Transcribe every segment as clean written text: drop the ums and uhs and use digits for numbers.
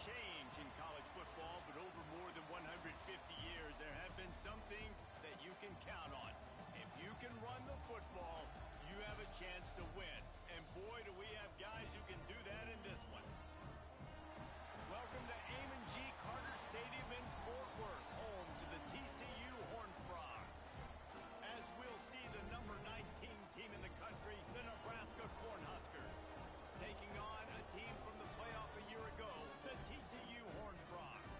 change in college football, but over more than 150 years, there have been some things that you can count on. If you can run the football, you have a chance to win. And boy, do we have guys who can do that in this one. Welcome to Amon G. Carter Stadium in Fort Worth, home to the TCU Horned Frogs. As we'll see the number 19 team in the country, the Nebraska Cornhuskers, taking on a team from the playoff a year ago, the TCU Horned Frogs.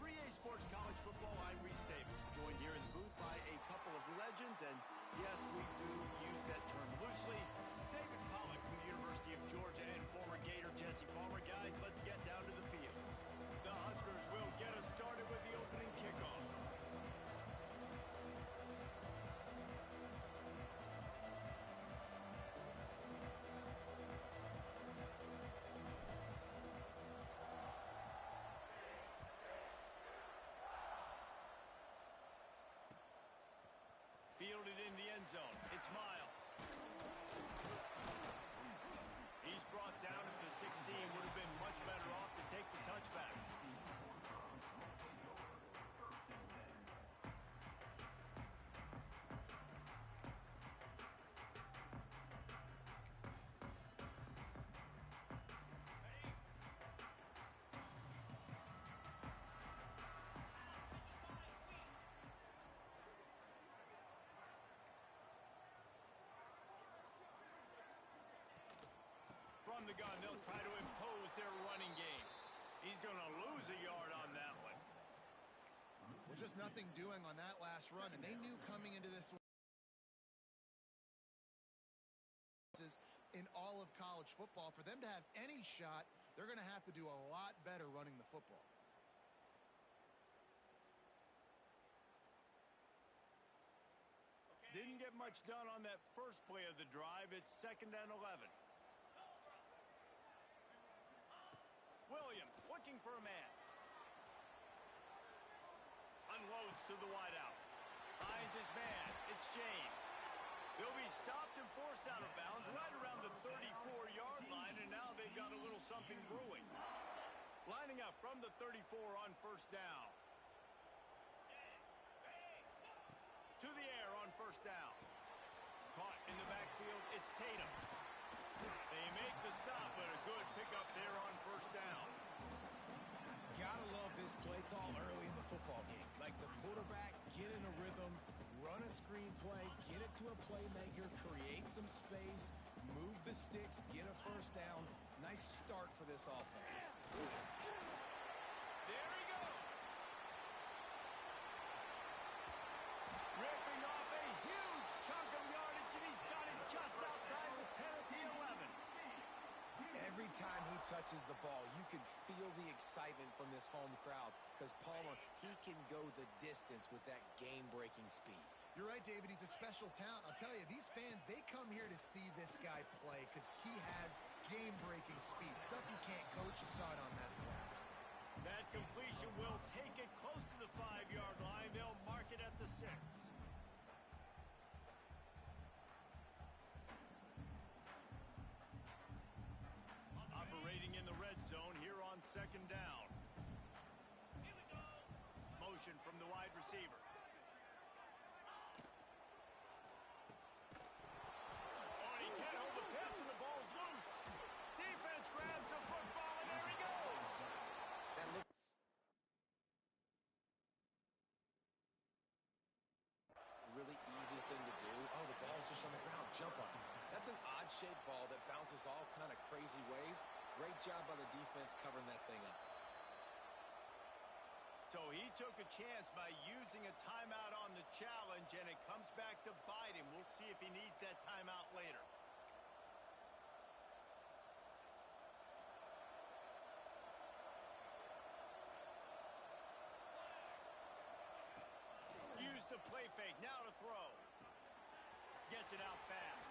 For EA Sports College Football, I'm Reese Davis, joined here in the booth by a couple of legends, and yes, we do use that term loosely. David Pollack from the University of Georgia and former Gator Jesse Palmer. Guys, let's get down to the field. The Huskers will get us started with the opening kickoff. Fielded in the end zone. It's Miles. He's brought down at the 16. Would have been much better off to take the touchback. From the gun, they'll try to impose their running game. He's going to lose a yard on that one. Well, just nothing doing on that last run, and they knew coming into this one in all of college football, for them to have any shot, they're going to have to do a lot better running the football. Didn't get much done on that first play of the drive. It's 2nd and 11. Williams looking for a man. Unloads to the wideout. Finds his man. It's James. They'll be stopped and forced out of bounds right around the 34-yard line, and now they've got a little something brewing. Lining up from the 34 on 1st down. To the air on 1st down. Caught in the backfield. It's Tatum. They make the stop, but a good pickup there on 1st down. Gotta love this play call early in the football game. Like the quarterback, get in a rhythm, run a screen play, get it to a playmaker, create some space, move the sticks, get a 1st down. Nice start for this offense. There he goes. Ripping off a huge chunk of yardage, and he's got it just outside the 10 of the 11. Every time he touches the ball, you can feel the excitement from this home crowd because Palmer, he can go the distance with that game-breaking speed. You're right, David. He's a special talent. I'll tell you, these fans, they come here to see this guy play because he has game-breaking speed. Stuff you can't coach. You saw it on that play. That completion will take it close to the 5-yard line. They'll mark it at the 6. Operating in the red zone here on 2nd down. Here we go. Motion from the wide receiver. Oh, he can't hold the pitch and the ball's loose. Defense grabs the football and there he goes. That look really easy thing to do. Oh, the ball's just on the ground. Jump on it. That's an odd-shaped ball that bounces all kind of crazy ways. Great job by the defense covering that thing up. So he took a chance by using a timeout on the challenge, and it comes back to bite him. We'll see if he needs that timeout later. Use the play fake. Now to throw. Gets it out fast.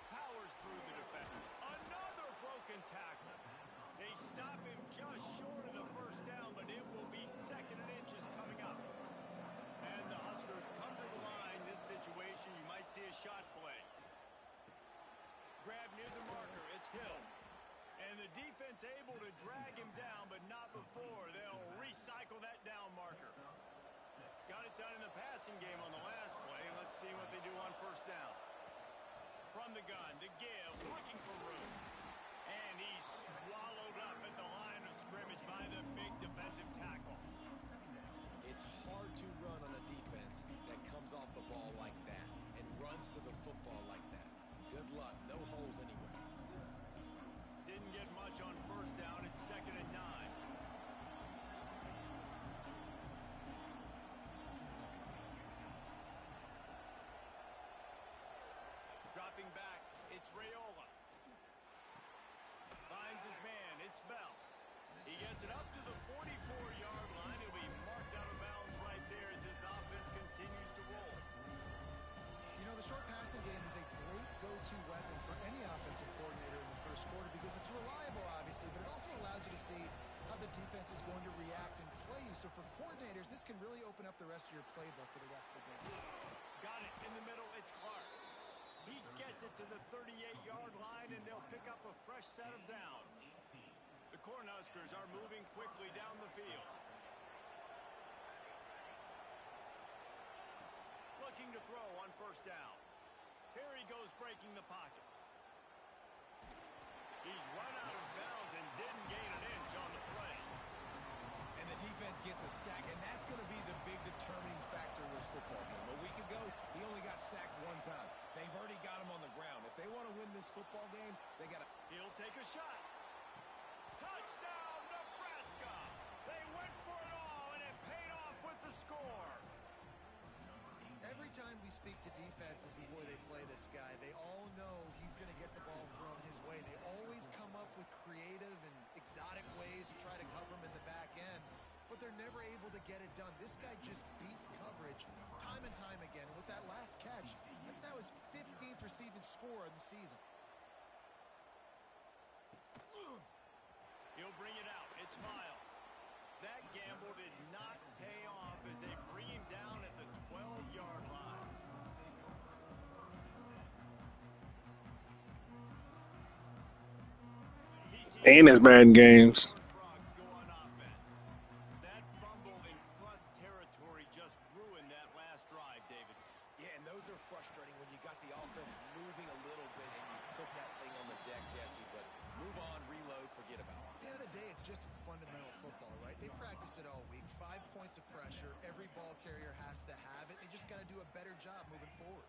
Powers through the defender. Another broken tackle. They stop him just short of the 1st down, but it will be 2nd and inches coming up. And the Huskers come to the line. This situation, you might see a shot play. Grab near the marker. It's Hill. And And the defense able to drag him down, but not before. They'll recycle that down marker. Got it done in the passing game on the last play. Let's see what they do on first down. From the gun, to give, looking for room. And he's swallowed up at the line of scrimmage by the big defensive tackle. It's hard to run on a defense that comes off the ball like that and runs to the football like that. Good luck. No holes anywhere. Didn't get much on first down. It's 2nd and 9. Dropping back, it's Raiola. Finds his man, it's Bell. He gets it up to the 44-yard line. He'll be marked out of bounds right there as his offense continues to roll. You know, the short passing game is a great go-to weapon for any offensive coordinator in the first quarter because it's reliable, obviously, but it also allows you to see how the defense is going to react and play you. So for coordinators, this can really open up the rest of your playbook for the rest of the game. Got it in the middle, it's Clark. He gets it to the 38-yard line, and they'll pick up a fresh set of downs. The Cornhuskers are moving quickly down the field. Looking to throw on first down. Here he goes breaking the pocket. He's run out of bounds and didn't gain an inch on the play. And the defense gets a sack, and that's going to be the big determining factor in this football game. A week ago, he only got sacked one time. They've already got him on the ground. If they want to win this football game, they got to... He'll take a shot. Touchdown, Nebraska! They went for it all, and it paid off with the score. Every time we speak to defenses before they play this guy, they all know he's going to get the ball thrown his way. They always come up with creative and exotic ways to try to cover him in the back end, but they're never able to get it done. This guy just beats coverage time and time again. And with that last catch, that's now his 15th receiving score of the season. He'll bring it out. It's Miles. That gamble did not pay off as they bring him down at the 12-yard line. Famous brand games. Frogs go on offense. That fumble in plus territory just ruined that last drive, David. Yeah, and those are frustrating when you got the offense moving a little bit and you put that thing on the deck, Jesse. But move on, reload, forget about it. At the end of the day, it's just fundamental football, right? They practice it all week. 5 points of pressure. Every ball carrier has to have it. They just got to do a better job moving forward.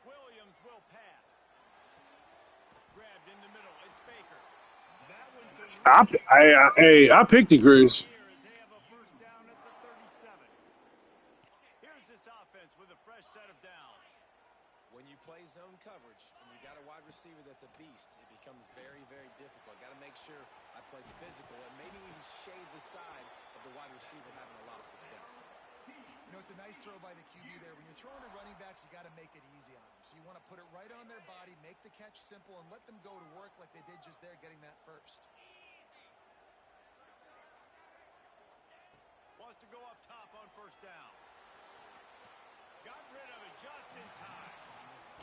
Williams will pass. Grabbed in the middle. It's Baker. That one could I picked the Grizz. here as they have a first down at the 37. Here's this offense with a fresh set of downs. When you play zone coverage and you got a wide receiver that's a beast, it becomes very, very difficult. Got to make sure I play physical and maybe even shade the side of the wide receiver having a lot of success. You know, it's a nice throw by the QB there. When you're throwing to running backs, you got to make it easy on them. So you want to put it right on their body, make the catch simple, and let them go to work like they did just there, getting that first. Wants to go up top on first down. Got rid of it just in time.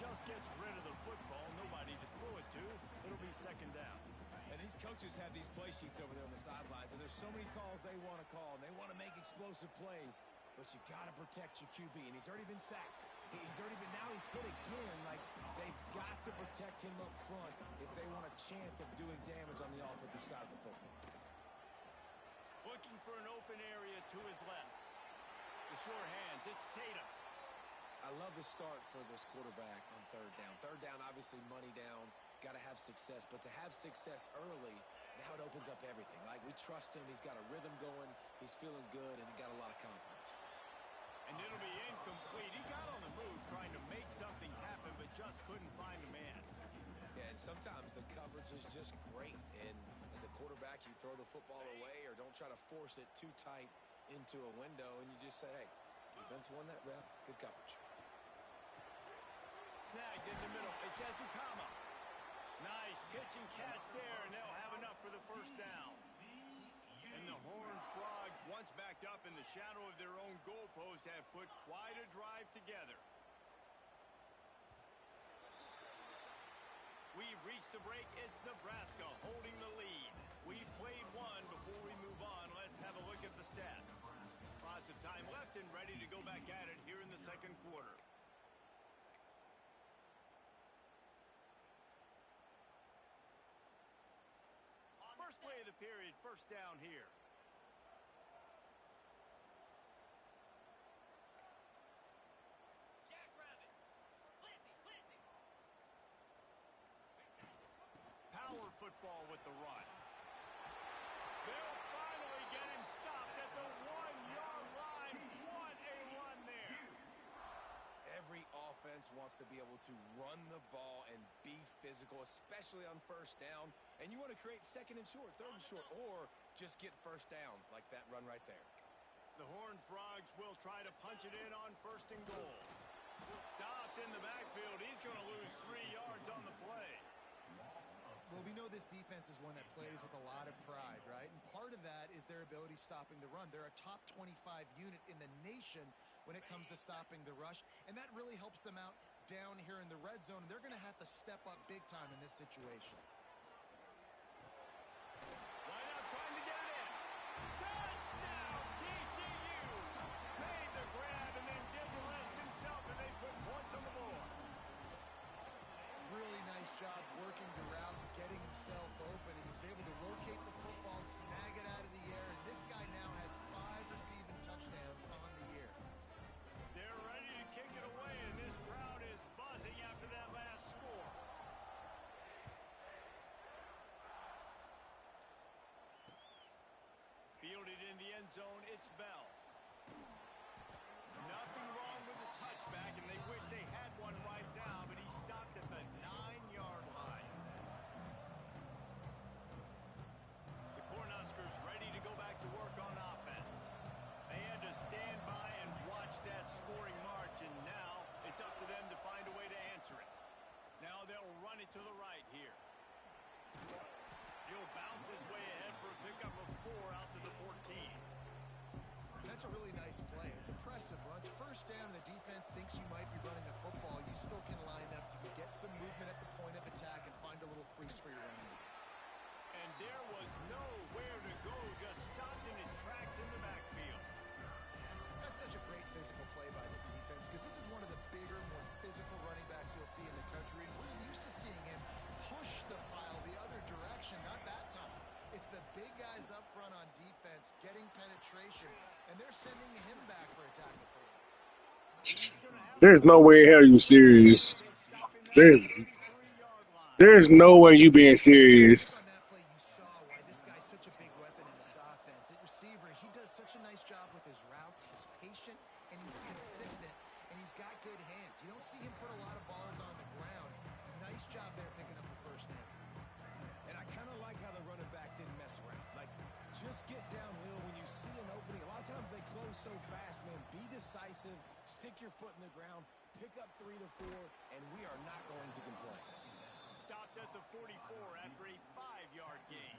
Just gets rid of the football. Nobody to throw it to. It'll be second down. And these coaches have these play sheets over there on the sidelines, and there's so many calls they want to call, and they want to make explosive plays. But you got to protect your QB, and he's already been sacked. Now he's hit again. Like, they've got to protect him up front if they want a chance of doing damage on the offensive side of the football. Looking for an open area to his left. The sure hands, it's Tatum. I love the start for this quarterback on third down. Third down, obviously money down, got to have success. But to have success early, now it opens up everything. Like, we trust him. He's got a rhythm going. He's feeling good, and he got a lot of confidence. And it'll be incomplete. He got on the move trying to make something happen, but just couldn't find a man. Yeah, and sometimes the coverage is just great. And as a quarterback, you throw the football away or don't try to force it too tight into a window, and you just say, hey, defense won that rep. Good coverage. Snagged in the middle. It's Ezukama. Nice pitch and catch there, and they'll have enough for the first down. And the Horned Frogs, once backed up in the shadow of their own goalpost, have put quite a drive together. We've reached the break. It's Nebraska holding and ready to go back at it here in the second quarter. First play of the period, first down here. Power football with the run. They'll finally get him stopped at the 1-yard line. What a run there. Every offense wants to be able to run the ball and be physical, especially on first down. And you want to create second and short, third and short, or just get first downs like that run right there. The Horned Frogs will try to punch it in on first and goal. Stopped in the backfield. He's going to lose 3 yards on the play. Well, we know this defense is one that plays with a lot of pride, right? And part of that is their ability stopping the run. They're a top 25 unit in the nation when it comes to stopping the rush, and that really helps them out down here in the red zone. They're going to have to step up big time in this situation. Line out trying to get it in. Touchdown, TCU! Made the grab and then did the rest himself, and they put points on the board. Really nice job working the route and getting himself open. He was able to locate the football, snag it out of the air, and this guy now has 5 receiving touchdowns on the year. They're ready to kick it away, and this crowd is buzzing after that last score. Fielded in the end zone, it's Bell. Nothing wrong with the touchback, and they wish they had one right now, but he stopped at the 9-yard line. The Cornhuskers ready to go back to work on offense. They had to stand by and watch that scoring march, and now it's up to them to find a way to answer it. Now they'll run it to the right here. He'll bounce his way ahead for a pickup of 4 out to the 14. That's a really nice play. It's impressive. Once first down, the defense thinks you might be running the football. You still can line up. You can get some movement at the point of attack and find a little crease for your running. And there was nowhere to go, just stopped in his tracks in the backfield. That's such a great physical play by the defense because this is one of the bigger, more physical running backs you'll see in the country. And we're used to seeing him push the pile the other direction, not that time. It's the big guys up front on defense getting penetration, and they're sending him back for a tackle for loss. There's no way in hell you serious. There's no way you being serious. On that play, you saw why this guy's such a big weapon in this offense. At receiver, he does such a nice job with his routes. He's patient, and he's consistent, and he's got good hands. You don't see him put a lot of balls on the ground. Nice job there picking up the first down. And I kind of like how the running back didn't mess around. Like, just get downhill when you see an opening. A lot of times they close so fast, man. Be decisive, stick your foot in the ground, pick up 3 to 4, and we are not going to complain. Stopped at the 44 after a 5-yard gain.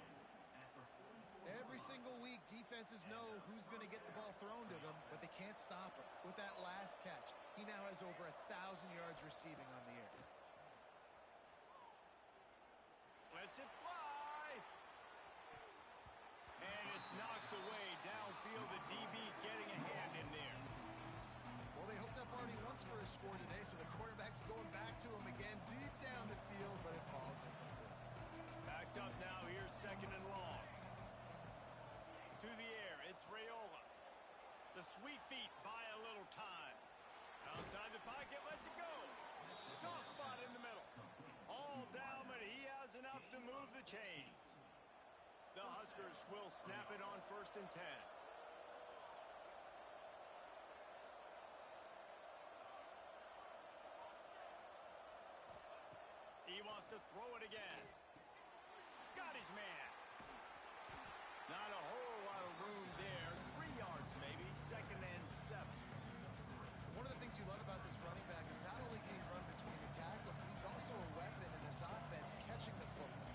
Every single week, defenses know who's going to get the ball thrown to them, but they can't stop him. With that last catch, he now has over 1,000 yards receiving on the air. Lets it fly. And it's knocked away downfield. The DB getting a hand in there. Well, they hooked up already once for a score today, so the quarterback's going back to him again deep down the field, but it falls incomplete. Backed up now. Here's second and long. To the air. It's Raiola. The sweet feet buy a little time. Outside the pocket. Lets it go. Soft spot in the middle. All down, but he has enough to move the chains. The Huskers will snap it on first and 10. He wants to throw it again. Got his man. Not a whole lot of room there. 3 yards maybe. Second and 7. One of the things you love about this running back is not only can he run between the tackles, but he's also a weapon in this offense catching the football.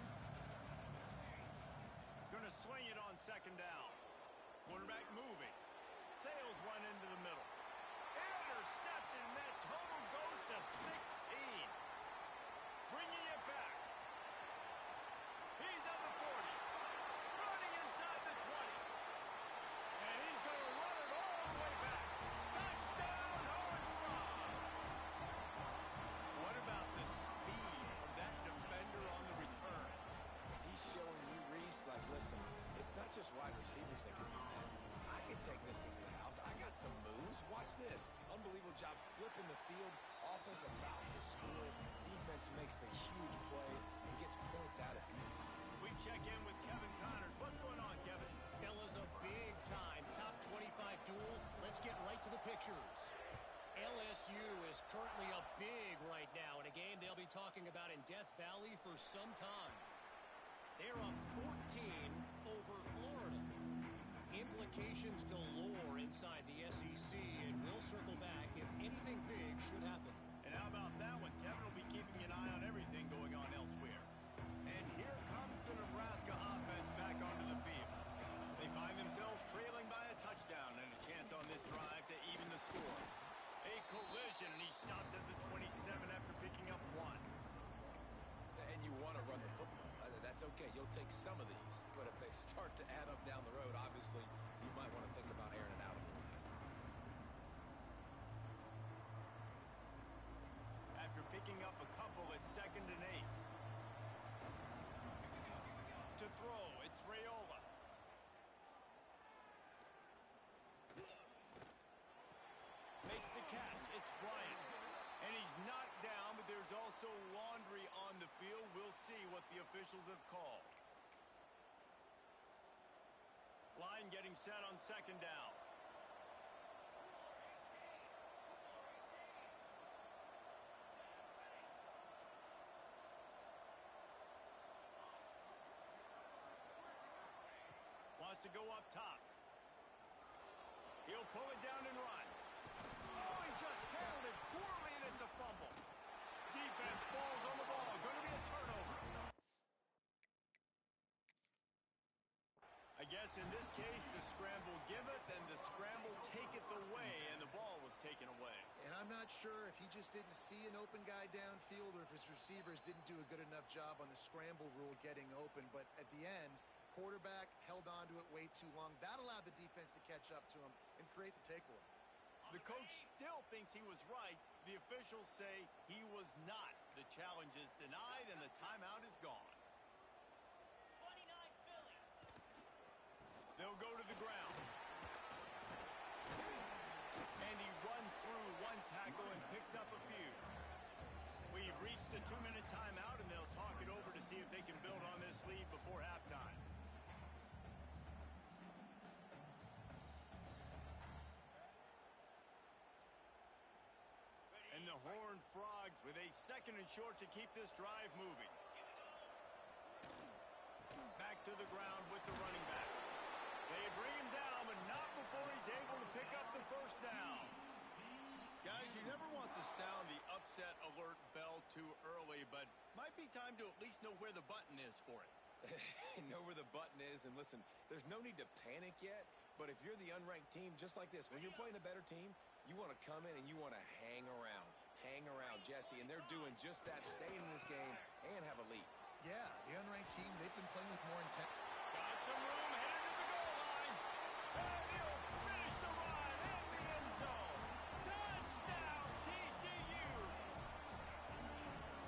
Going to swing it on second down. Quarterback moving. Sails one into the middle. Intercepted, and that total goes to 16. Bringing it back. He's at the 40. Running inside the 20. And he's going to run it all the way back. watch this. Unbelievable job flipping the field. Offense about to score. Defense makes the huge plays and gets points out of it. We check in with Kevin Connors. What's going on, Kevin? Fellas, a big-time top 25 duel. Let's get right to the pictures. LSU is currently up big right now in a game they'll be talking about in Death Valley for some time. They're up 14 over Florida. Implications galore inside the SEC, and we'll circle back if anything big should happen. And how about that one? Kevin will be keeping an eye on everything going on elsewhere. And here comes the Nebraska offense back onto the field. They find themselves trailing by a touchdown and a chance on this drive to even the score. A collision, and he stopped at the 27 after picking up one. And you want to run the football. That's okay. You'll take some of these. But if they start to add up down the road, obviously, you might want to think about airing it out a little bit. After picking up a couple at 2nd and 8. To throw, it's Raiola. Makes the catch, it's Bryant. And he's knocked down, but there's also laundry on the field. We'll see what the officials have called. Line getting set on 2nd down. Wants to go up top. He'll pull it down and run. Oh, he just handled it poorly, and it's a fumble. Defense falls on the ball. Going to be a turnover. I guess in this case, the scramble giveth and the scramble taketh away, and the ball was taken away. And I'm not sure if he just didn't see an open guy downfield or if his receivers didn't do a good enough job on the scramble rule getting open. But at the end, quarterback held on to it way too long. That allowed the defense to catch up to him and create the takeaway. The coach still thinks he was right. The officials say he was not. The challenge is denied, and the timeout is gone. 29 Philly. They'll go to the ground. And he runs through one tackle and picks up a few. We've reached the 2-minute timeout, and they'll talk it over to see if they can build on this lead before halftime. And the Horned Frogs with a 2nd and short to keep this drive moving. Back to the ground with the running back. They bring him down, but not before he's able to pick up the 1st down. Guys, you never want to sound the upset alert bell too early, but might be time to at least know where the button is for it. Know where the button is, and listen, there's no need to panic yet, but if you're the unranked team, just like this, when you're playing a better team, you want to come in and you want to hang around, Jesse, and they're doing just that, staying in this game and have a lead. Yeah, the unranked team, they've been playing with more intent. Got some room, headed to the goal line, and he'll finish the run in the end zone. Touchdown, TCU!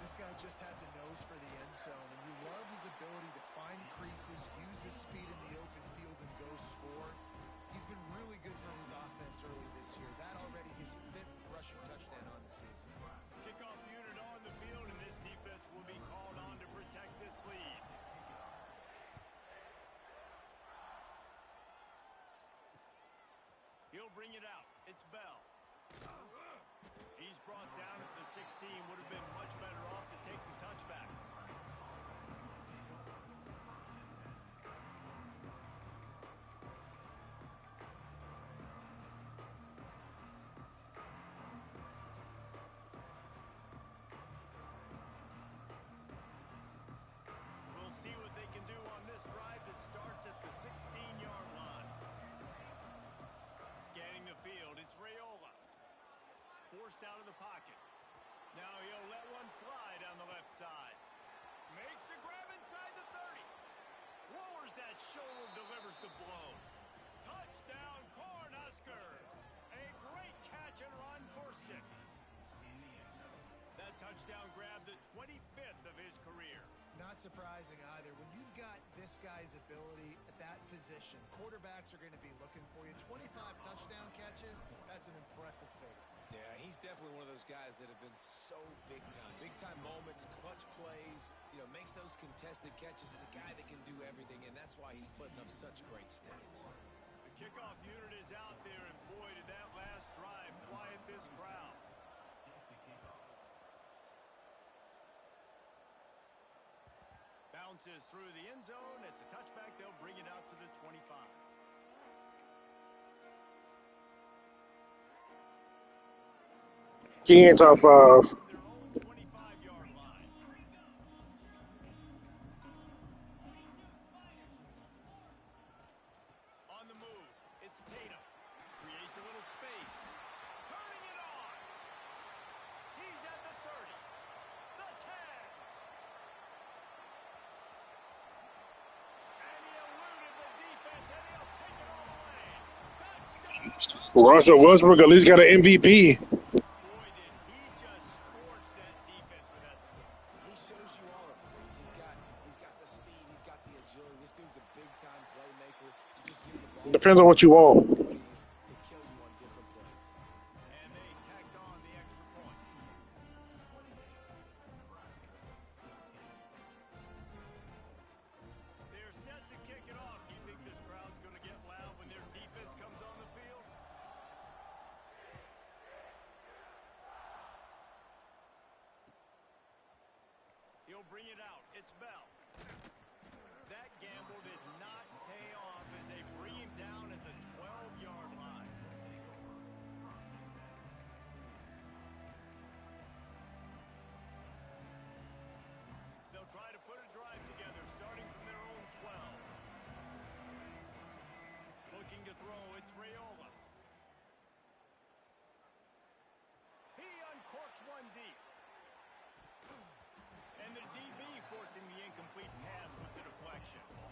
This guy just has a nose for the end zone, and you love his ability to find creases, use his speed in the open field, and go score. He's been really good for his offense early this year. That already his 5th rushing touchdown on the season. Kickoff unit on the field, and this defense will be called on to protect this lead. He'll bring it out. It's Bell. He's brought down at the 16. Would have been much better off to take the touchback. We'll see what they can do on this drive that starts at the 16-yard line. Scanning the field, it's Raiola. Forced out of the pocket. Now he'll let one fly down the left side. Makes the grab inside the 30. Lowers that shoulder, delivers the blow. Touchdown, Cornhuskers. A great catch and run for 6. That touchdown grabbed the 25th of his career. not surprising either. When you've got this guy's ability at that position, quarterbacks are going to be looking for you. 25 touchdown catches, that's an impressive figure. Yeah, he's definitely one of those guys that have been so big time. Big time moments, clutch plays, makes those contested catches. He's a guy that can do everything, and that's why he's putting up such great stats. The kickoff unit is out there, and boy, did that last drive quiet this crowd. Bounces through the end zone. It's a touchback. They'll bring it out to the 25. Can't top five. Their own 25-yard line. On the move, it's Tatum. Creates a little space. Turning it on. He's at the 30. The 10. And he eluded the defense, and he'll take it all away. Touchdown. Russell Westbrook at least got an MVP. Boy, did he just scorch that defense with that score. He shows you all the plays. He's got the speed. He's got the agility. This dude's a big-time playmaker. You just give him the ball. Depends on what you want. To kill you on different plays. And they tacked on the extra point. They're set to kick it off. Do you think this crowd's going to get loud when their defense comes on the field? He'll bring it out. It's Bell. That gamble did not pay off as they bring him down at the 12-yard line. They'll try to put a drive together, starting from their own 12. Looking to throw, it's Raiola. He uncorks one deep. And the DB forcing the incomplete pass with the deflection. Well,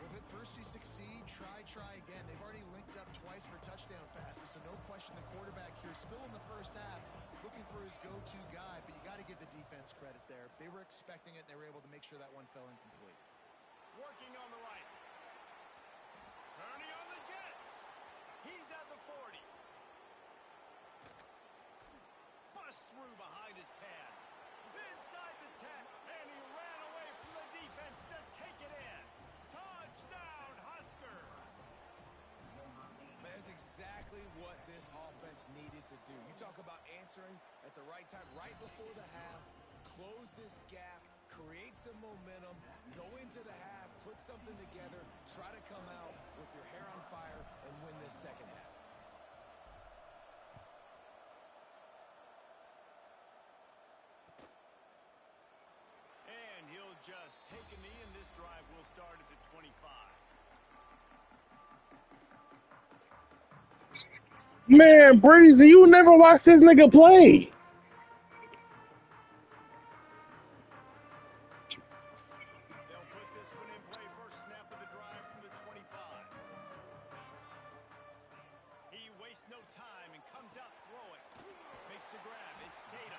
if at first you succeed, try again. They've already linked up twice for touchdown passes, so no question the quarterback here still in the first half looking for his go-to guy, but you got to give the defense credit there. They were expecting it, and they were able to make sure that one fell incomplete. Working on the right. Turning on the Jets. He's at the 40. Bust through behind his pad. Inside the 10, and he ran away from the defense to take it in. Touchdown, Huskers! That's exactly what this offense needed to do. You talk about answering at the right time, right before the half, close this gap, create some momentum, go into the half, put something together, try to come out with your hair on fire, and win this second half. And he'll just take a knee, and this drive will start at the 25. Man, Breezy, you never watched this nigga play. They'll put this one in play. First snap of the drive from the 25. He wastes no time and comes out throwing. Makes the grab. It's Tatum.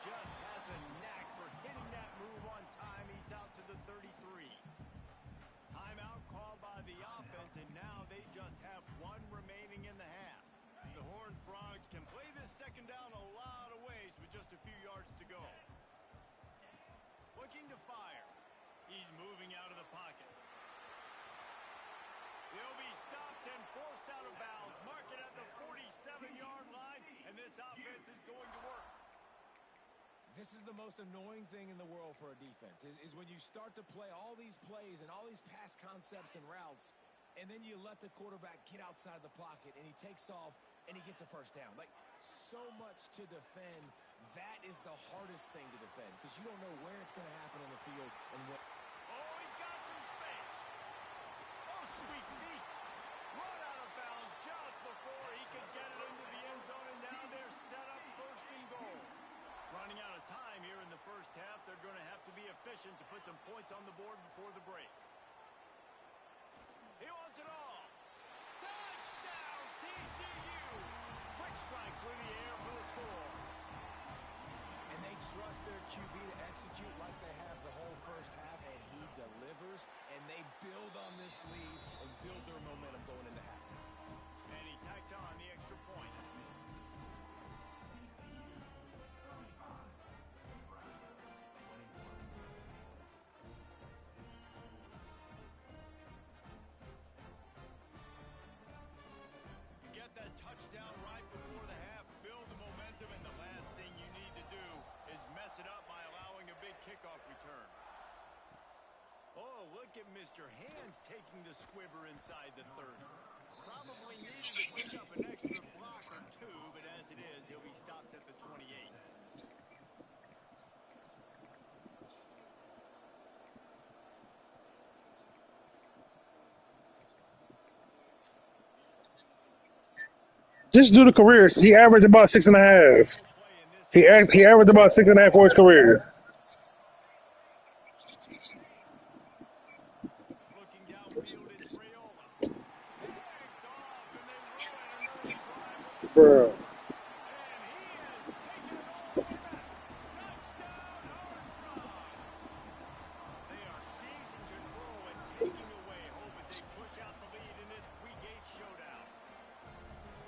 Just has a knack for hitting that move on time. He's out to the 33. Timeout called by the offense, and now they just have one remaining in the half. The Horned Frogs can play this second down a lot of ways with just a few yards to go. Looking to fire. He's moving out of the pocket. He'll be stopped and forced out of bounds. Mark it at the 47-yard line, and this offense is going to work. This is the most annoying thing in the world for a defense, is when you start to play all these plays and all these pass concepts and routes, and then you let the quarterback get outside the pocket, and he takes off, and he gets a first down. Like, so much to defend. That is the hardest thing to defend, because you don't know where it's going to happen on the field and what. Oh, he's got some space. Oh, sweet feet. Run out of bounds just before he could get it into the end zone, and now they're set up first and goal. Running out of time here in the first half. They're going to have to be efficient to put some points on the board before the break. He wants it all. Touchdown, TCU. Quick strike through the air for the score. And they trust their QB to execute like they have the whole first half. build on this lead and build their momentum going into halftime. And he tacks on the extra point. You get that touchdown right before the half, build the momentum, and the last thing you need to do is mess it up by allowing a big kickoff return. Oh, look at Mr. Hands taking the squibber inside the 30. Probably needed to pick up an extra block or two, but as it is, he'll be stopped at the 28. Just do the careers. He averaged about 6.5. He averaged about 6.5 for his career. Looking downfield, it's Rayola. Picked off, and they ruin an early drive with the Bro. and he has taken it all the way back. Touchdown, Horned Frog. They are seizing control and taking away hope as they push out the lead in this Week 8 showdown.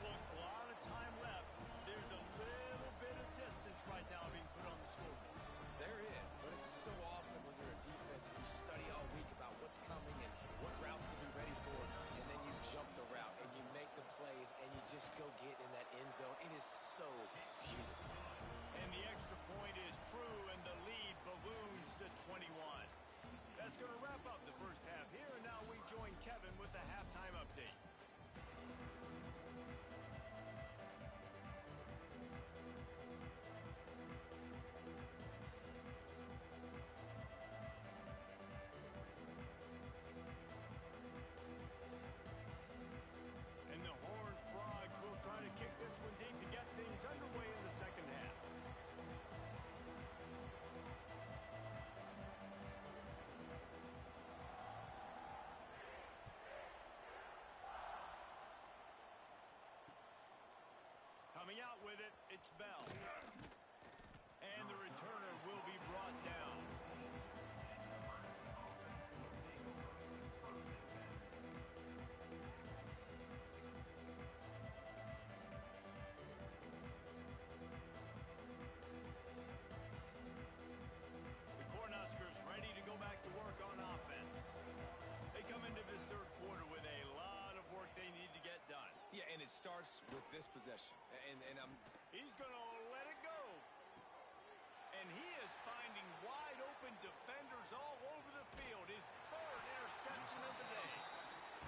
Look, a lot of time left. There's a little bit of distance right now being put on the scoreboard. There is, but it's so awesome when you're a defense and you study all week about what's coming and what routes to be ready for, and then you jump the route and you make the plays and you just go get in that end zone. It is so beautiful. And the extra point is true, and the lead balloons to 21. That's going to wrap up the first half here, and now we join Kevin with the halftime update. And the Horned Frogs will try to kick this one deep to get things underway in the second half. Coming out with it, it's Bell. And the returner will be brought down. The Cornhuskers ready to go back to work on offense. They come into this third quarter with a lot of work they need to get done. Yeah, and it starts with this possession. And He's going to let it go. And he is finding wide open defenders all over the field. His third interception of the day.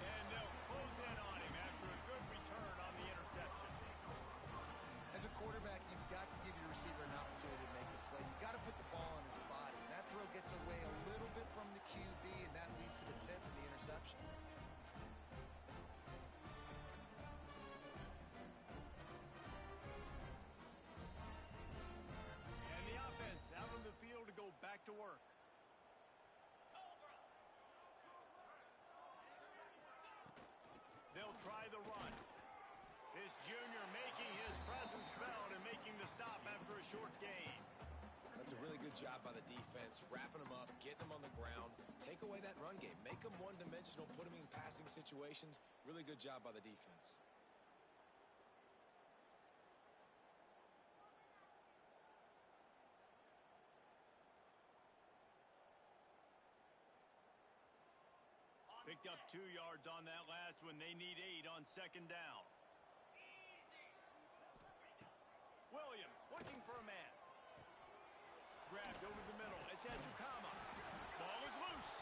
And they'll close in on him after a good return on the interception. As a quarterback, you've got to give your receiver an opportunity to make the play. You've got to put the ball on his body. And that throw gets away a little bit from the QB, and that leads to the tip and the interception. And the offense out on the field to go back to work. They'll try the run. This junior making his presence felt and making the stop after a short gain. that's a really good job by the defense, wrapping them up, getting them on the ground, take away that run game, make them one-dimensional, put them in passing situations. Really good job by the defense. Picked up 2 yards on that last one. They need 8 on second down. Williams looking for a man. Grabbed over the middle. It's Ezukama. Ball is loose.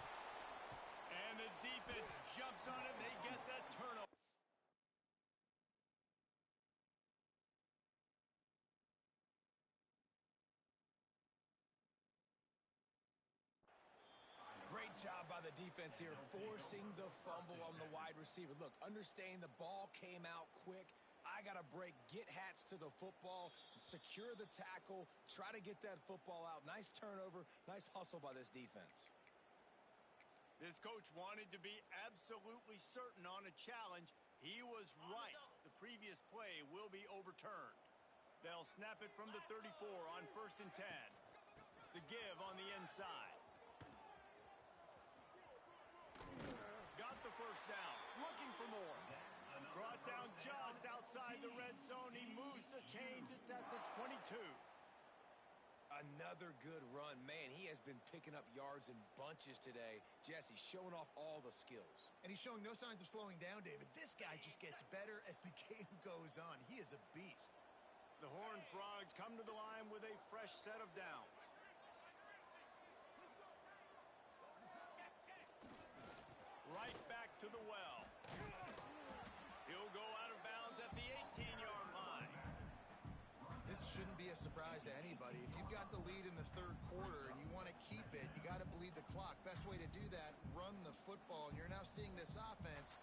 And the defense jumps on it. They get that turnover. Great job by the defense here, forcing the fumble on the wide receiver. Look, understanding the ball came out quick. I got to break, get hats to the football, secure the tackle, try to get that football out. Nice turnover, nice hustle by this defense. This coach wanted to be absolutely certain on a challenge. He was right. The previous play will be overturned. They'll snap it from the 34 on 1st and 10. The give on the inside. down just outside the red zone. He moves the chains. It's at the 22. Another good run. Man, he has been picking up yards in bunches today. Jesse showing off all the skills. And he's showing no signs of slowing down, David. This guy just gets better as the game goes on. He is a beast. The Horned Frogs come to the line with a fresh set of downs. Right back to the well. He'll go out of bounds at the 18-yard line. This shouldn't be a surprise to anybody. If you've got the lead in the third quarter and you want to keep it, you got to bleed the clock. Best way to do that, run the football. And you're now seeing this offense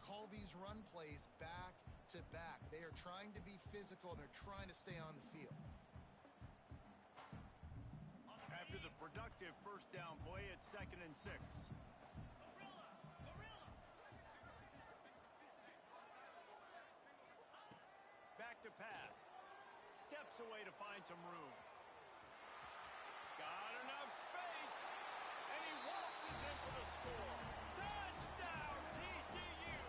call these run plays back to back. They are trying to be physical, and they're trying to stay on the field. After the productive first down play, it's 2nd and 6. Back to pass. Steps away to find some room. Got enough space. And he waltzes in for the score. Touchdown, TCU!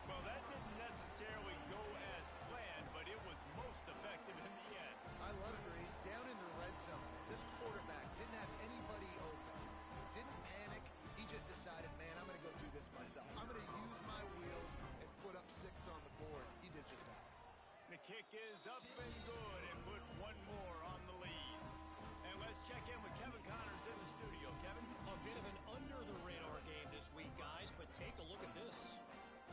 Well, that didn't necessarily go as planned, but it was most effective in the end. I love it, Reese. Down in the red zone, this quarterback didn't have anybody open. Didn't panic. He just decided, man, I'm going to go do this myself. I'm going to use my wheels and put up 6 on the board. He did just that. The kick is up and good, and put one more on the lead. And let's check in with Kevin Connors in the studio. Kevin? A bit of an under-the-radar game this week, guys, but take a look at this.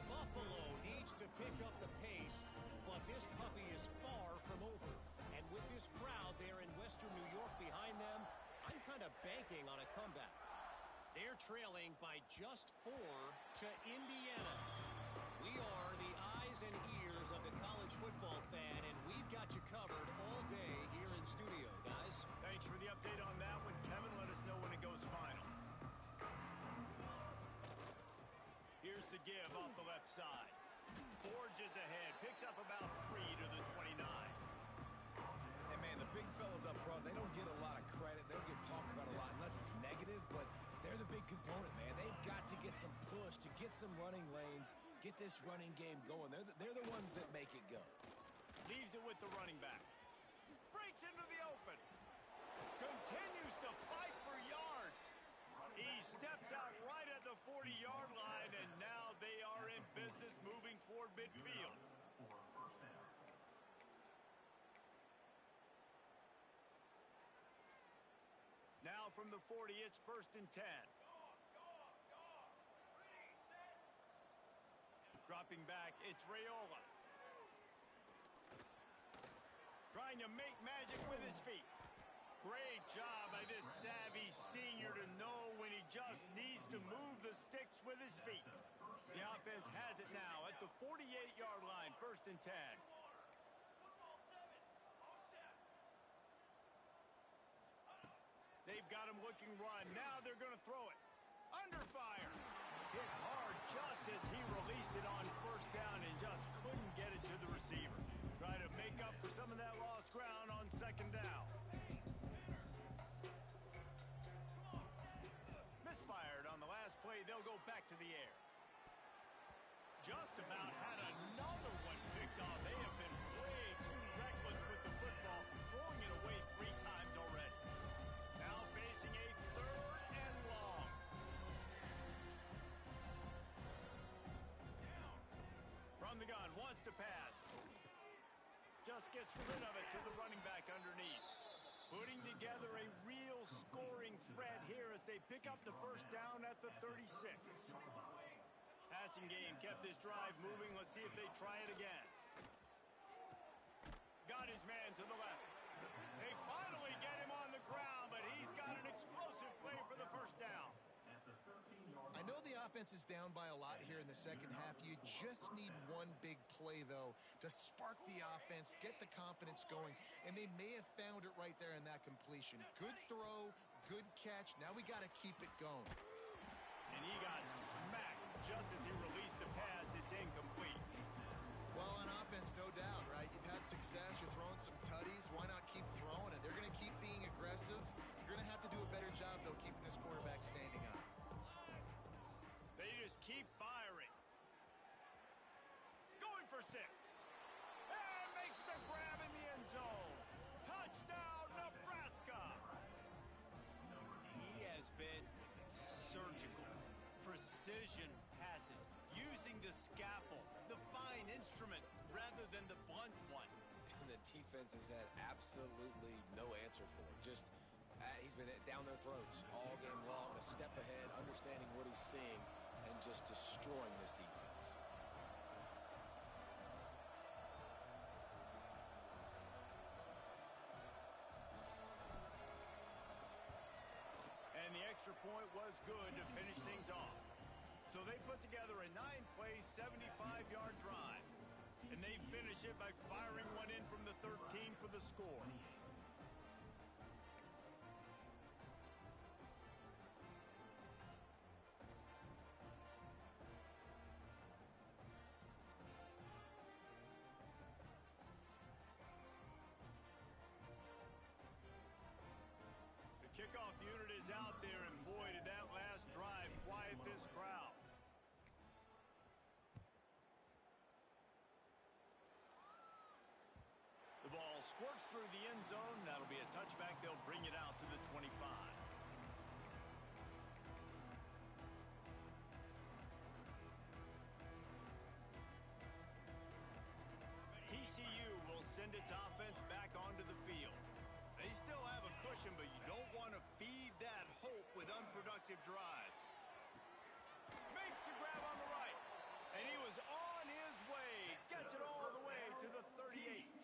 Buffalo needs to pick up the pace, but this puppy is far from over. And with this crowd there in Western New York behind them, I'm kind of banking on a comeback. They're trailing by just 4 to Indiana. We are the eyes and ears of the college football fan, and we've got you covered all day here in studio, guys. Thanks for the update on that one, Kevin. Let us know when it goes final. Here's the give off the left side. Forges ahead, picks up about 3 to the 29. And man, the big fellas up front, they don't get a lot of credit. They don't get talked about a lot unless it's negative, but they're the big component, man. They've got to get some push, to get some running lanes, get this running game going. They're the ones that make it go. Leaves it with the running back. Breaks into the open. Continues to fight for yards. He steps out right at the 40-yard line, and now they are in business moving toward midfield. Now from the 40, it's 1st and 10. Dropping back, it's Raiola. Trying to make magic with his feet. Great job by this savvy senior to know when he just needs to move the sticks with his feet. The offense has it now at the 48-yard line, 1st and 10. They've got him looking run. Now they're going to throw it. Under fire. Hit hard just as he released it on 1st down and just couldn't get it to the receiver. Try to make up for some of that lost ground on 2nd down. Misfired on the last play. They'll go back to the air. Just about had another one picked off. They have been way too reckless with the football, throwing it away 3 times already. Now facing a 3rd and long. From the gun, wants to pass. Just gets rid of it to the running back underneath. Putting together a real scoring threat here as they pick up the 1st down at the 36. Passing game kept this drive moving. Let's see if they try it again. Got his man to the left. They finally get him on the ground, but he's got an explosive play for the 1st down. I know the offense is down by a lot here in the second half. You just need one big play, though, to spark the offense, get the confidence going, and they may have found it right there in that completion. Good throw, good catch. Now we got to keep it going. And he got smacked just as he released the pass. It's incomplete. Well, on offense, no doubt, right? You've had success. You're throwing some tutties. Why not keep throwing it? They're going to keep being aggressive. You're going to have to do a better job, though, keeping this quarterback standing up. They just keep firing. precision passes, using the scalpel, the fine instrument, rather than the blunt one. And the defense has had absolutely no answer for him. Just, he's been down their throats all game long, a step ahead, understanding what he's seeing, and just destroying this defense. And the extra point was good to finish things off. So they put together a 9-play, 75-yard drive. And they finish it by firing one in from the 13 for the score. The kickoff unit is out there, and boy, did that last drive quiet this crowd. The ball squirts through the end zone. That'll be a touchback. They'll bring it out to the 25. TCU will send its offense back onto the field. They still have a cushion, but you don't want to feed that hope with unproductive drives. Makes the grab on the right. And he was on his way. Gets it all the way to the 38.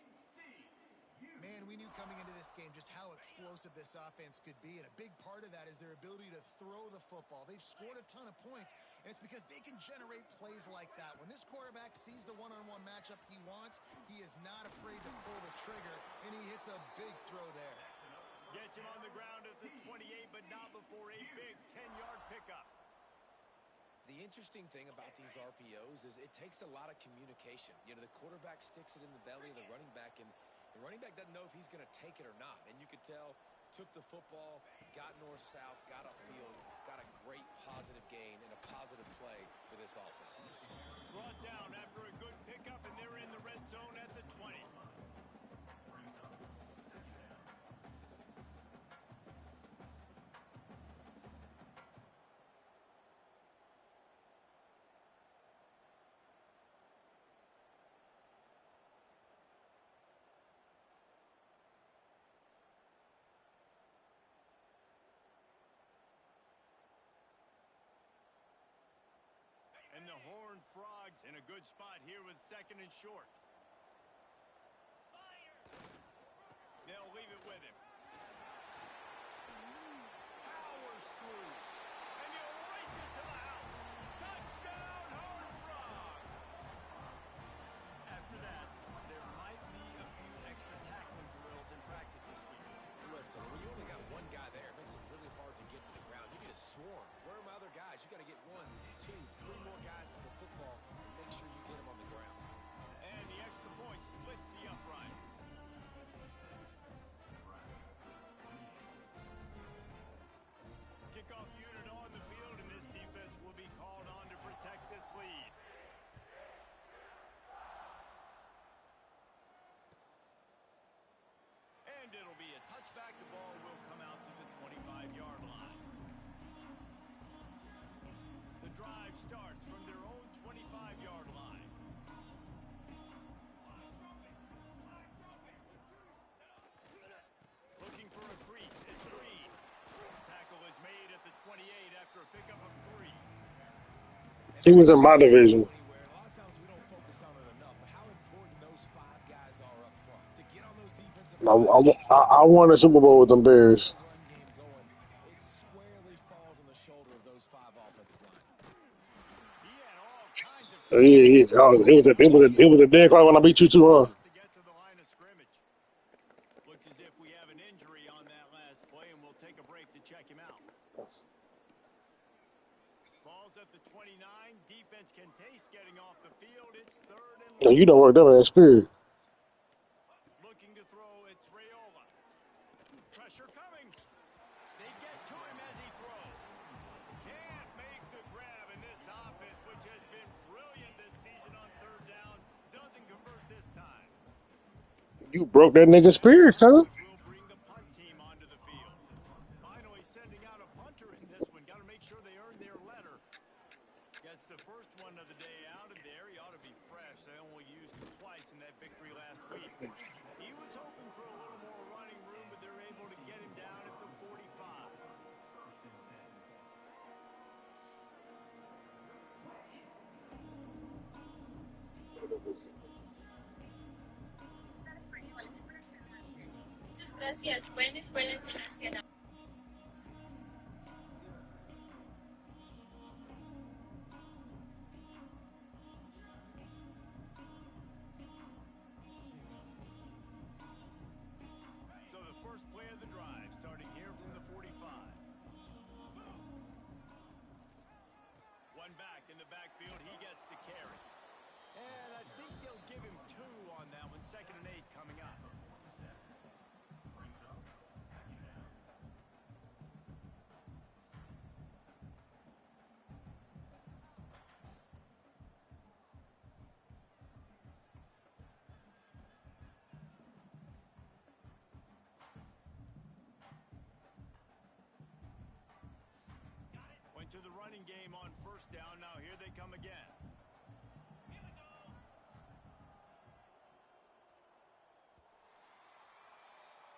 Man, we knew coming into this game just how explosive this offense could be, and a big part of that is their ability to throw the football. They've scored a ton of points, and it's because they can generate plays like that. When this quarterback sees the one-on-one matchup he wants, he is not afraid to pull the trigger, and he hits a big throw there. Gets him on the ground at the 28, but not before a big 10-yard pickup. The interesting thing about these RPOs is it takes a lot of communication. You know, the quarterback sticks it in the belly of the running back, and the running back doesn't know if he's going to take it or not. And you could tell, took the football, got north-south, got upfield, got a great positive gain and a positive play for this offense. Brought down after a good pickup, and they're in the red zone at the 20. And the Horned Frogs in a good spot here with 2nd and short. They'll leave it with him. Powers through. And he'll race it to the house. Touchdown, Horned Frogs! After that, there might be a few extra tackling drills in practice this week. Listen, when you only got one guy there, it makes it really hard to get to the ground. You need a swarm. Where are my other guys? You got to get 1, 2, 3 more guys to the football and make sure you get them on the ground. And the extra point splits the uprights. Kickoff unit on the field, and this defense will be called on to protect this lead. And it'll be a touchback. The ball will come out to the 25-yard line. The drive starts from their own 25-yard line. Looking for a crease. It's Green. Tackle is made at the 28 after a pickup of 3. He was in my division. A lot of times we don't focus on it enough, but how important those 5 guys are up front to get on those defensive I won a Super Bowl with them Bears. run game going. It squarely falls on the shoulder of those 5 offensive linemen. He had all kinds of It was a dead call when I beat you too, huh? to get to the line of scrimmage. Looks as if we have an injury on that last play, and we'll take a break to check him out. Ball's at the 29. Defense can taste getting off the field. It's 3rd and Yeah, you don't work that man spirit. looking to throw. It's Raiola. Pressure coming. They get to him as he throws. Can't make the grab, and this offense, which has been brilliant this season on 3rd down, doesn't convert this time. You broke that nigga's spirit, huh? Will bring the punt team onto the field. Finally sending out a punter in this one. Got to make sure they earn their letter. Guess It's the first one of the day out of there. He ought to be fresh. They only used him twice in that victory last week. He was hoping for a little more running room, but they're able to get him down at the 45. Muchas gracias. Buena escuela internacional. So the first play of the drive, starting here from the 45. One back in the backfield, he gets to carry. And I think they'll give him 2 on that one. 2nd and 8 coming up. Went to the running game on 1st down. Now here they come again.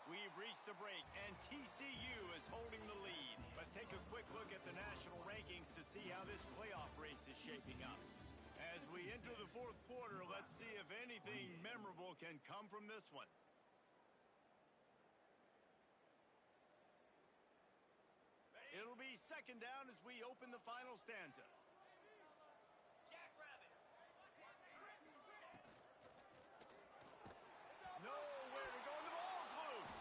We've reached the break, and TCU is holding the lead. Let's take a quick look at the national rankings to see how this playoff race is shaping up. As we enter the 4th quarter, let's see if anything memorable can come from this one. It'll be 2nd down as we open the final stanza. Nowhere to go, and the ball's loose.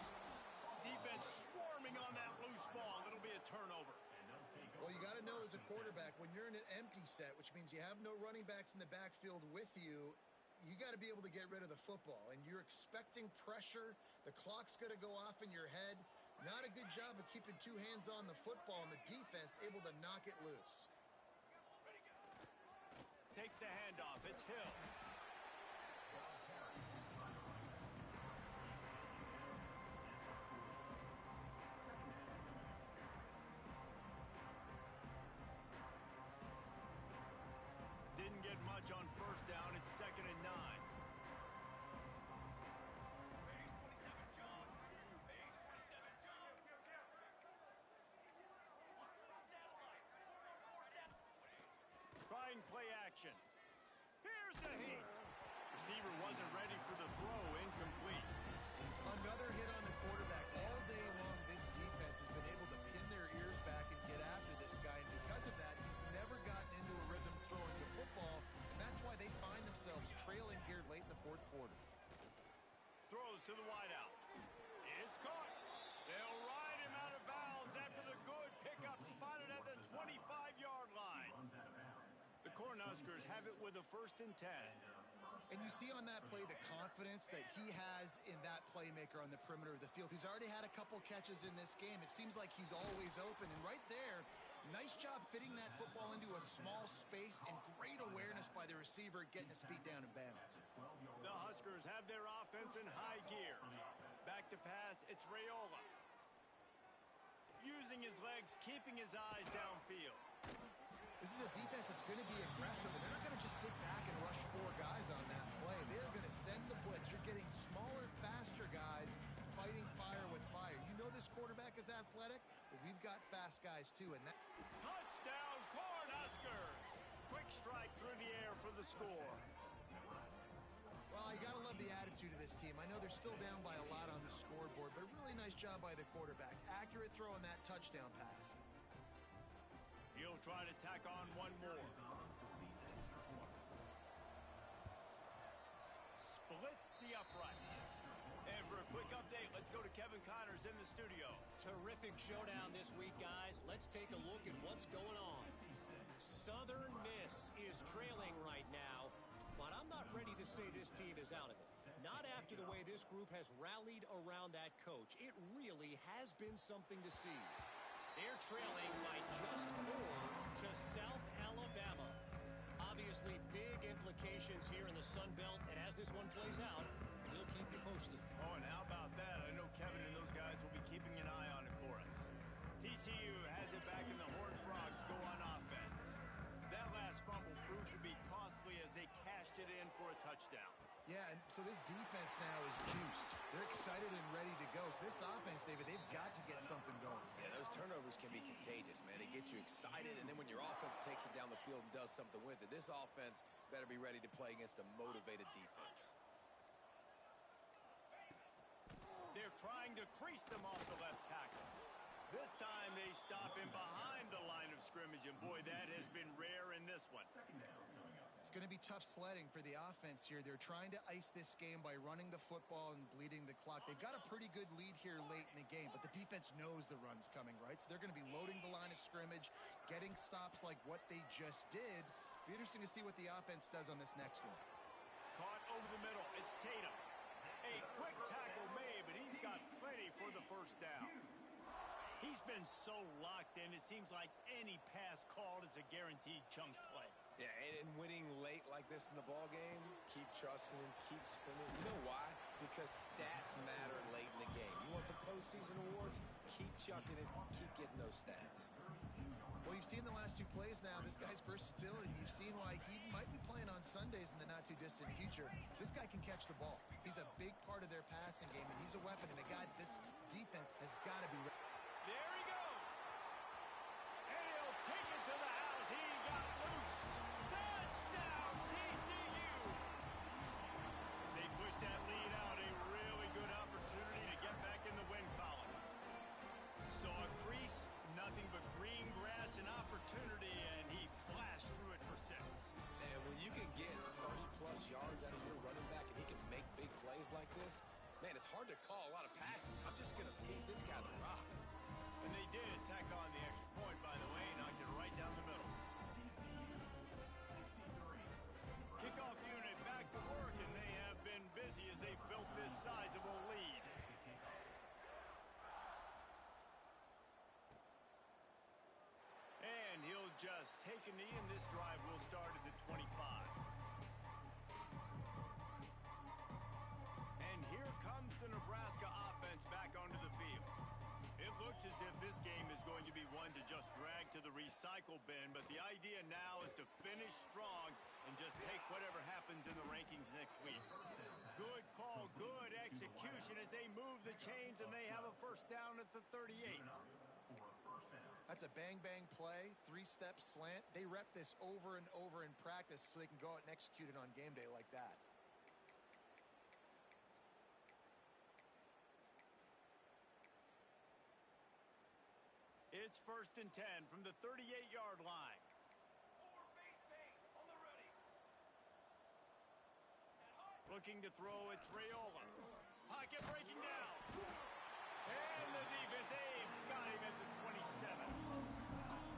Defense swarming on that loose ball. It'll be a turnover. Well, you got to know as a quarterback, when you're in an empty set, which means you have no running backs in the backfield with you, you got to be able to get rid of the football. And you're expecting pressure. The clock's going to go off in your head. Not a good job of keeping 2 hands on the football, and the defense able to knock it loose. Takes the handoff. It's Hill. Didn't get much on 1st down. It's 2nd and 9. Trying play action. Here's the heat. Receiver wasn't ready for the throw. Incomplete. Another hit on the quarterback. All day long, this defense has been able to pin their ears back and get after this guy. And because of that, he's never gotten into a rhythm throwing the football. And that's why they find themselves trailing here late in the 4th quarter. Throws to the wideout. It's caught. They'll ride him out of bounds after the good pickup spotted at the 25-yard line. The Cornhuskers have it with a 1st and 10. And you see on that play the confidence that he has in that playmaker on the perimeter of the field. He's already had a couple catches in this game. It seems like he's always open. And right there, nice job fitting that football into a small space and great awareness by the receiver getting his feet down in bounds. The Huskers have their offense in high gear. Back to pass, it's Raiola. Using his legs, keeping his eyes downfield. This is a defense that's going to be aggressive, and they're not going to just sit back and rush 4 guys on that play. They're going to send the blitz. You're getting smaller, faster guys fighting fire with fire. You know this quarterback is athletic, but we've got fast guys too. And that Touchdown, Cornhuskers! Quick strike through the air for the score. Well, you got to love the attitude of this team. I know they're still down by a lot on the scoreboard, but a really nice job by the quarterback. Accurate throw on that touchdown pass. He'll try to tack on one more. Splits the uprights. And for a quick update, let's go to Kevin Connors in the studio. Terrific showdown this week, guys. Let's take a look at what's going on. Southern Miss is trailing right now, but I'm not ready to say this team is out of it. Not after the way this group has rallied around that coach. It really has been something to see. They're trailing by just 4 to South Alabama. Obviously, big implications here in the Sun Belt, and as this one plays out, we'll keep you posted. Oh, and how about that? I know Kevin and those guys will be keeping an eye on it for us. TCU has it back, and the Horned Frogs go on offense. That last fumble Yeah, and so this defense now is juiced. They're excited and ready to go. So this offense, David, they've got to get something going. Yeah, those turnovers can be contagious, man. It gets you excited, and then when your offense takes it down the field and does something with it, this offense better be ready to play against a motivated defense. They're trying to crease them off the left tackle. This time they stop him behind the line of scrimmage, and boy, that has been rare in this one. It's going to be tough sledding for the offense here. They're trying to ice this game by running the football and bleeding the clock. They've got a pretty good lead here late in the game, but the defense knows the run's coming, right? So they're going to be loading the line of scrimmage, getting stops like what they just did. Be interesting to see what the offense does on this next one. Caught over the middle. It's Tatum. A quick tackle made, but he's got plenty for the first down. He's been so locked in, it seems like any pass called is a guaranteed chunk play. Yeah, and winning late like this in the ball game, keep trusting him, keep spinning. You know why? Because stats matter late in the game. You want some postseason awards? Keep chucking it, keep getting those stats. Well, you've seen the last two plays now. This guy's versatility. You've seen why he might be playing on Sundays in the not-too-distant future. This guy can catch the ball. He's a big part of their passing game, and he's a weapon, and a guy this defense has got to be ready. There he goes. And he'll take it to the house. He got loose. Touchdown, TCU. As they push that lead out, a really good opportunity to get back in the win column. Saw a crease, nothing but green grass and opportunity, and he flashed through it for 6. And when you can get 30-plus yards out of your running back and he can make big plays like this, man, it's hard to call a lot of passes. I'm just going to feed this guy the rock. And they did tack on the extra point, by the way, knocked it right down the middle. Kickoff unit back to work, and they have been busy as they've built this sizable lead. And he'll just take a knee, and this drive will start at the 25. And here comes the Nebraska offense back onto the field. It looks as if this game is going to be one to just drag to the recycle bin, but the idea now is to finish strong and just take whatever happens in the rankings next week. Good call, good execution as they move the chains, and they have a first down at the 38. That's a bang-bang play, 3-step slant. They rep this over and over in practice so they can go out and execute it on game day like that. It's 1st and 10 from the 38-yard line. Looking to throw, it's Raiola. Pocket breaking down. And the defense, got him at the 27.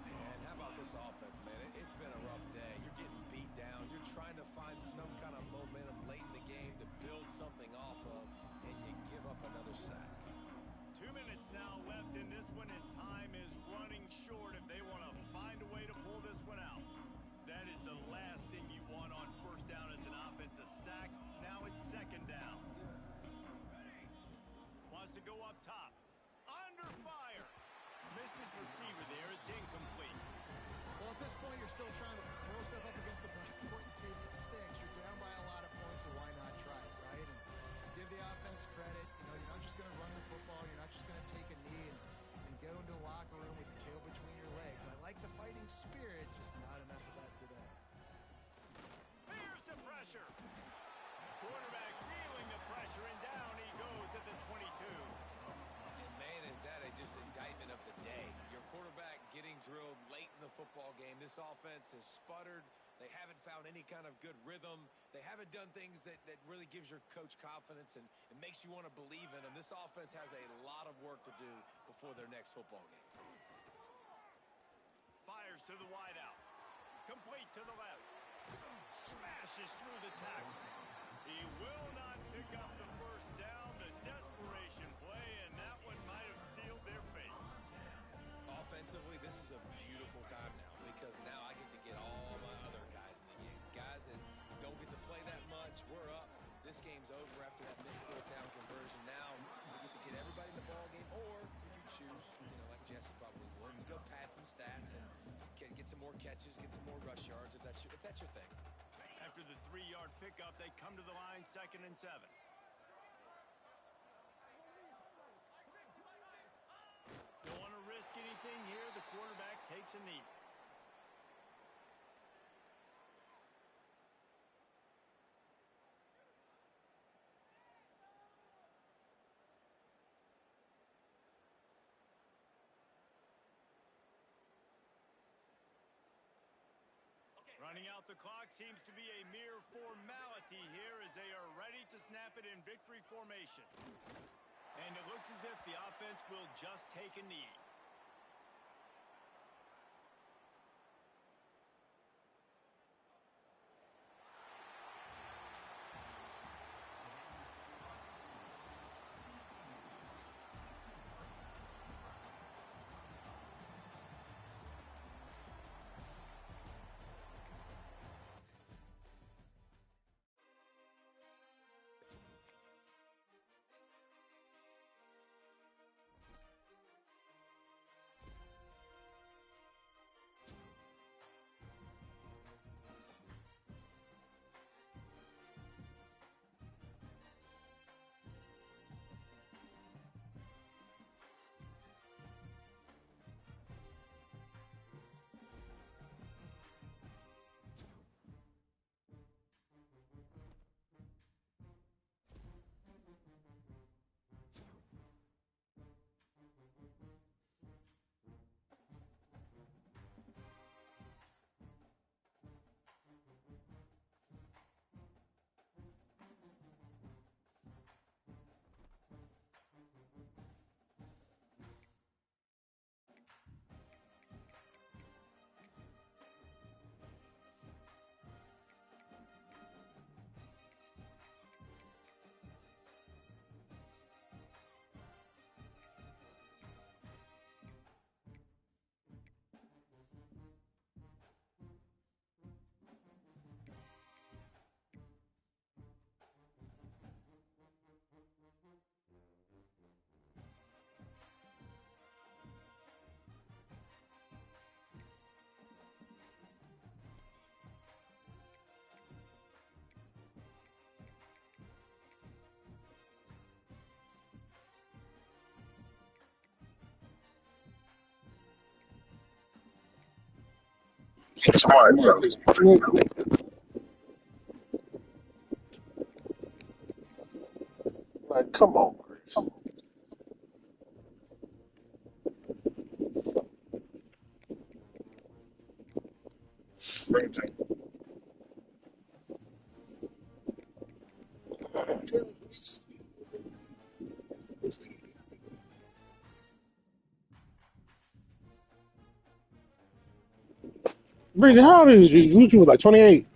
Man, how about this offense, man? It's been a rough day. You're getting beat down. You're trying to find some kind of momentum late in the game to build something off of, and you give up another sack. 2 minutes now left in this one, and time is running short if they want to find a way to pull this one out. That is the last thing you want on first down as an offensive sack. Now it's 2nd down. Wants to go up top. Under fire. Missed his receiver there. It's incomplete. Well, at this point, you're still trying to throw stuff up against the backboard and see if it sticks. You're down by a lot of points, so why not try it, right? And give the offense credit. You know, you're not just going to run the football. You're not just going to take a knee and go into the locker room with your tail between your legs. I like the fighting spirit, just not enough of that today. Here's the pressure. Quarterback feeling the pressure, and down he goes at the 22. And man, is that just indictment of the day. Your quarterback getting drilled late in the football game. This offense has sputtered. They haven't found any kind of good rhythm. They haven't done things that really gives your coach confidence and makes you want to believe in them. This offense has a lot of work to do before their next football game. Fires to the wideout. Complete to the left. Smashes through the tackle. He will not pick up the first down. The desperation play, and that one might have sealed their fate. Offensively, this is a beautiful time now because now I get to get all my other guys in the game. Guys that don't get to play that much, we're up. This game's over after that missed 4th down conversion. Now we get to get everybody in the ball game, or if you choose, like Jesse probably would, to go pad some stats and get some more catches, get some more rush yards if that's your thing. After the 3 3-yard pickup. They come to the line 2nd and 7. Don't want to risk anything here. The quarterback takes a knee. Running out the clock seems to be a mere formality here as they are ready to snap it in victory formation. And it looks as if the offense will just take a knee. Smart. Like, come on, Chris. Springtime. Breezy, how old is you? You was like 28.